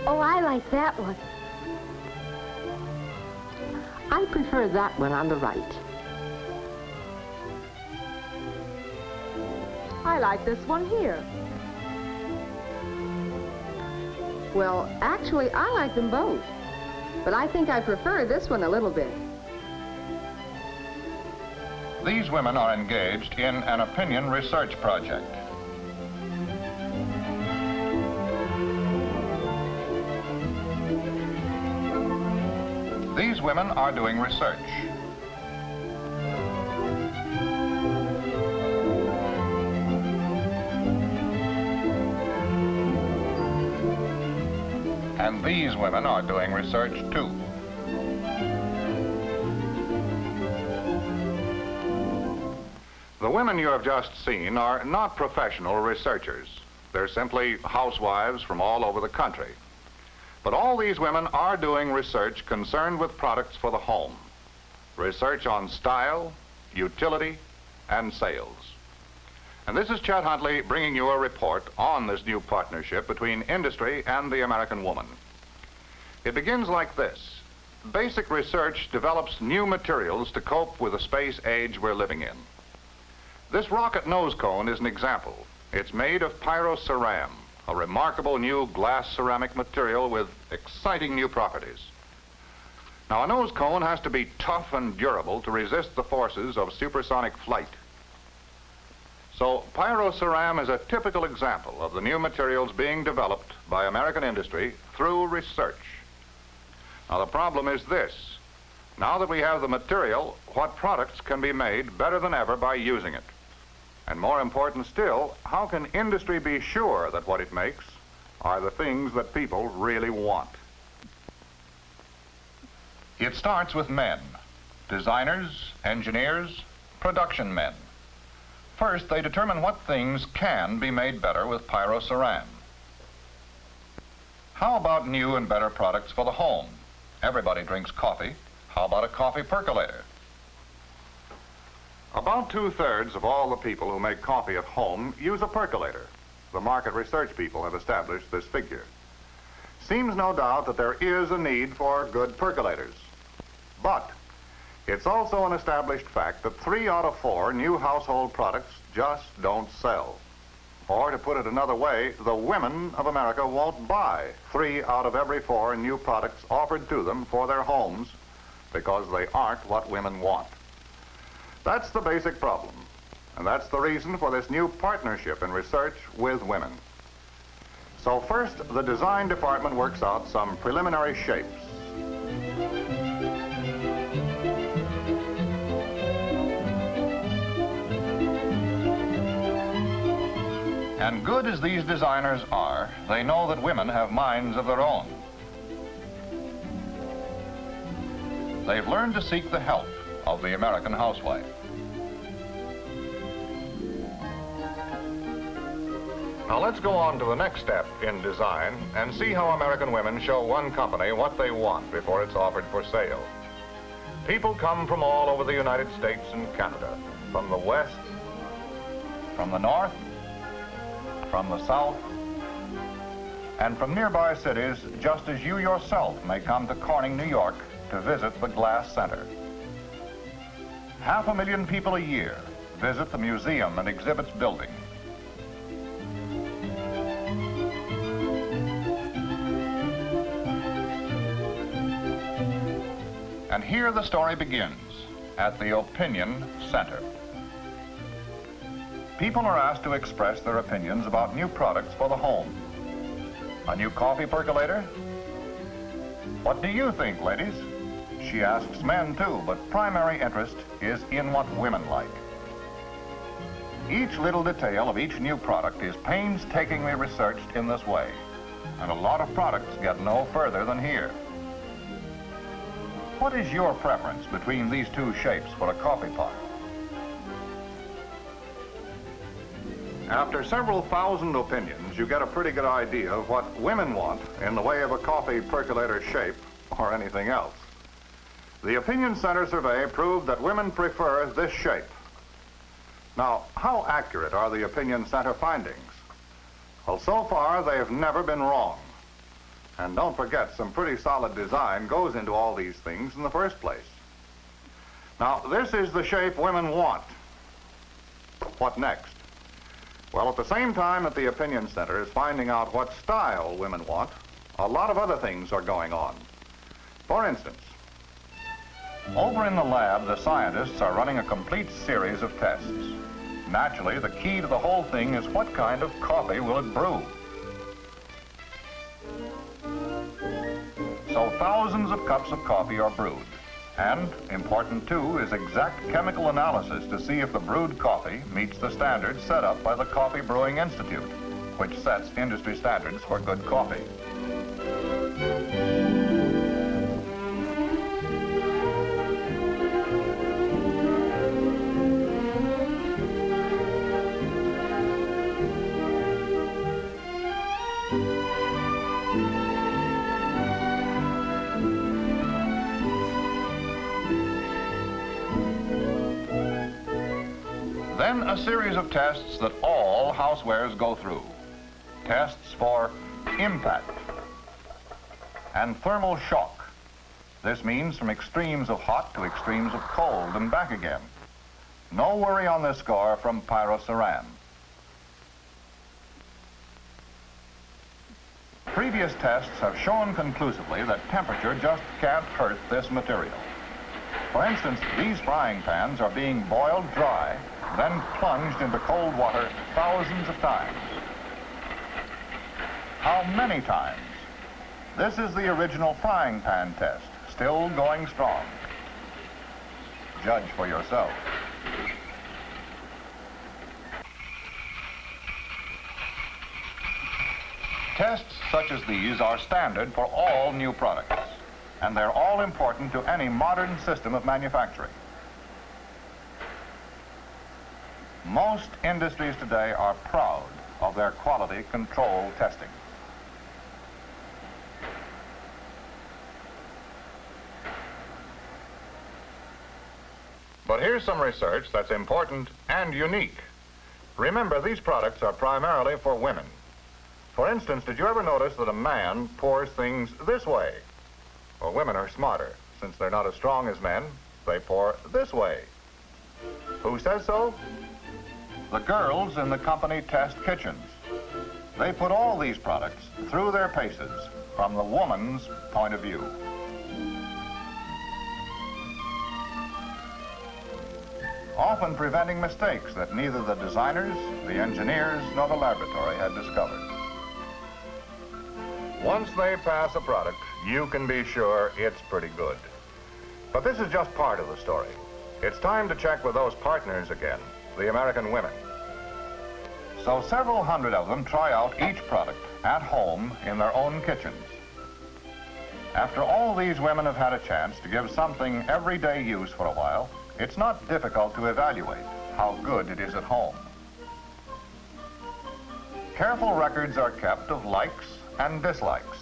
Oh, I like that one. I prefer that one on the right. I like this one here. Well, actually, I like them both. But I think I prefer this one a little bit. These women are engaged in an opinion research project. These women are doing research. And these women are doing research too. The women you have just seen are not professional researchers. They're simply housewives from all over the country. But all these women are doing research concerned with products for the home. Research on style, utility, and sales. And this is Chet Huntley bringing you a report on this new partnership between industry and the American woman. It begins like this. Basic research develops new materials to cope with the space age we're living in. This rocket nose cone is an example. It's made of pyroceram, a remarkable new glass ceramic material with exciting new properties. Now, a nose cone has to be tough and durable to resist the forces of supersonic flight. So, pyroceram is a typical example of the new materials being developed by American industry through research. Now, the problem is this. Now that we have the material, what products can be made better than ever by using it? And more important still, how can industry be sure that what it makes are the things that people really want? It starts with men, designers, engineers, production men. First, they determine what things can be made better with pyroceram. How about new and better products for the home? Everybody drinks coffee. How about a coffee percolator? About 2/3 of all the people who make coffee at home use a percolator. The market research people have established this figure. Seems no doubt that there is a need for good percolators. But it's also an established fact that 3 out of 4 new household products just don't sell. Or to put it another way, the women of America won't buy 3 out of every 4 new products offered to them for their homes because they aren't what women want. That's the basic problem, and that's the reason for this new partnership in research with women. So first, the design department works out some preliminary shapes. And good as these designers are, they know that women have minds of their own. They've learned to seek the help of the American housewife. Now let's go on to the next step in design and see how American women show one company what they want before it's offered for sale. People come from all over the United States and Canada, from the West, from the North, from the South, and from nearby cities, just as you yourself may come to Corning, New York, to visit the Glass Center. 500,000 people a year visit the museum and exhibits building. And here the story begins, at the Opinion Center. People are asked to express their opinions about new products for the home. A new coffee percolator? What do you think, ladies? She asks men too, but primary interest is in what women like. Each little detail of each new product is painstakingly researched in this way, and a lot of products get no further than here. What is your preference between these two shapes for a coffee pot? After several thousand opinions, you get a pretty good idea of what women want in the way of a coffee percolator shape or anything else. The Opinion Center survey proved that women prefer this shape. Now, how accurate are the Opinion Center findings? Well, so far, they've never been wrong. And don't forget, some pretty solid design goes into all these things in the first place. Now, this is the shape women want. What next? Well, at the same time that the Opinion Center is finding out what style women want, a lot of other things are going on. For instance, over in the lab, the scientists are running a complete series of tests. Naturally, the key to the whole thing is what kind of coffee will it brew? So thousands of cups of coffee are brewed. And, important too, is exact chemical analysis to see if the brewed coffee meets the standards set up by the Coffee Brewing Institute, which sets industry standards for good coffee. Then a series of tests that all housewares go through. Tests for impact and thermal shock. This means from extremes of hot to extremes of cold and back again. No worry on this score from pyrosaran. Previous tests have shown conclusively that temperature just can't hurt this material. For instance, these frying pans are being boiled dry, then plunged into cold water thousands of times. How many times? This is the original frying pan test, still going strong. Judge for yourself. Tests such as these are standard for all new products, and they're all important to any modern system of manufacturing. Most industries today are proud of their quality control testing. But here's some research that's important and unique. Remember, these products are primarily for women. For instance, did you ever notice that a man pours things this way? Well, women are smarter. Since they're not as strong as men, they pour this way. Who says so? The girls in the company test kitchens. They put all these products through their paces from the woman's point of view. Often preventing mistakes that neither the designers, the engineers, nor the laboratory had discovered. Once they pass a product, you can be sure it's pretty good. But this is just part of the story. It's time to check with those partners again, the American women. So several hundred of them try out each product at home in their own kitchens. After all these women have had a chance to give something everyday use for a while, it's not difficult to evaluate how good it is at home. Careful records are kept of likes and dislikes.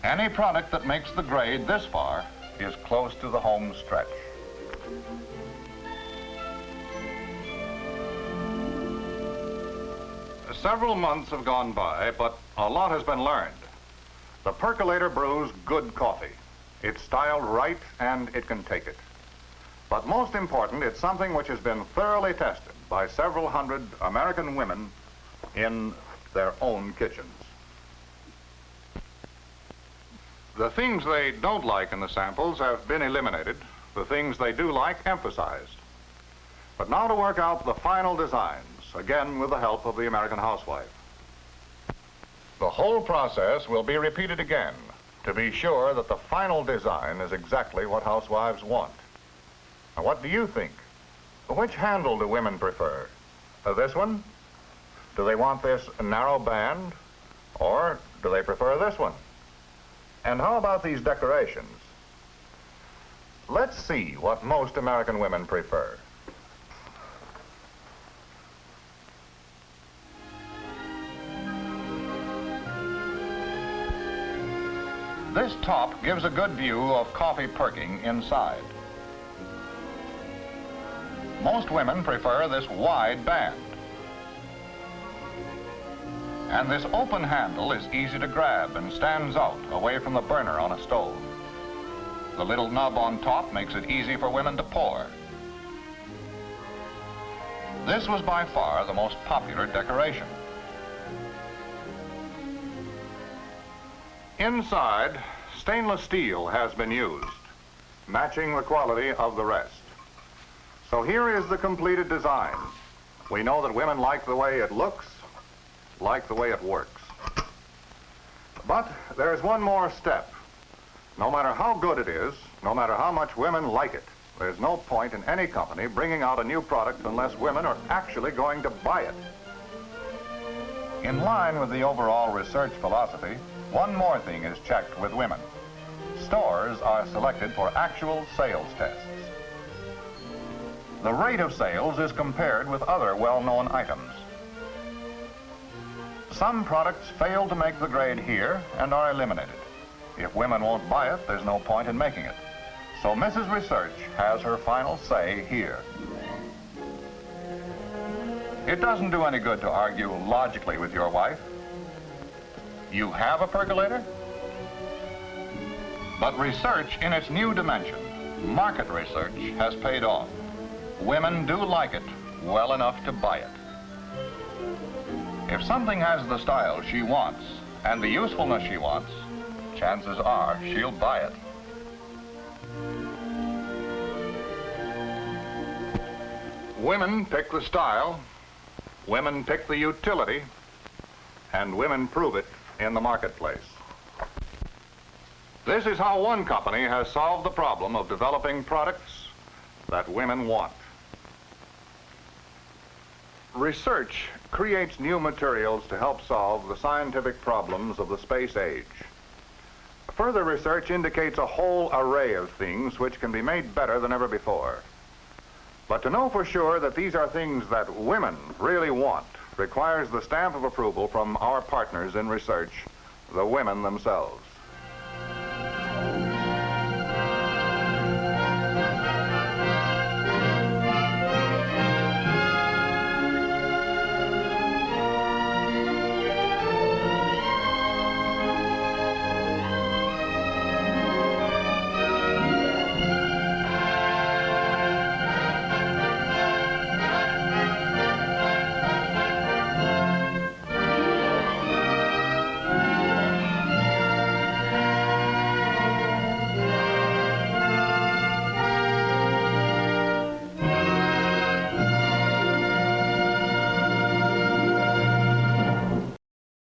Any product that makes the grade this far is close to the home stretch. Several months have gone by, but a lot has been learned. The percolator brews good coffee. It's styled right and it can take it. But most important, it's something which has been thoroughly tested by several hundred American women in their own kitchens. The things they don't like in the samples have been eliminated, the things they do like emphasized. But now to work out the final designs, again with the help of the American housewife. The whole process will be repeated again to be sure that the final design is exactly what housewives want. Now, what do you think? Which handle do women prefer? This one? Do they want this narrow band? Or do they prefer this one? And how about these decorations? Let's see what most American women prefer. This top gives a good view of coffee perking inside. Most women prefer this wide band. And this open handle is easy to grab and stands out away from the burner on a stove. The little nub on top makes it easy for women to pour. This was by far the most popular decoration. Inside, stainless steel has been used, matching the quality of the rest. So here is the completed design. We know that women like the way it looks, like the way it works. But there's one more step. No matter how good it is, no matter how much women like it, there's no point in any company bringing out a new product unless women are actually going to buy it. In line with the overall research philosophy, one more thing is checked with women. Stores are selected for actual sales tests. The rate of sales is compared with other well-known items. Some products fail to make the grade here and are eliminated. If women won't buy it, there's no point in making it. So Mrs. Research has her final say here. It doesn't do any good to argue logically with your wife. You have a percolator? But research in its new dimension, market research, has paid off. Women do like it well enough to buy it. If something has the style she wants and the usefulness she wants, chances are she'll buy it. Women pick the style, women pick the utility, and women prove it in the marketplace. This is how one company has solved the problem of developing products that women want. Research creates new materials to help solve the scientific problems of the space age. Further research indicates a whole array of things which can be made better than ever before. But to know for sure that these are things that women really want requires the stamp of approval from our partners in research, the women themselves.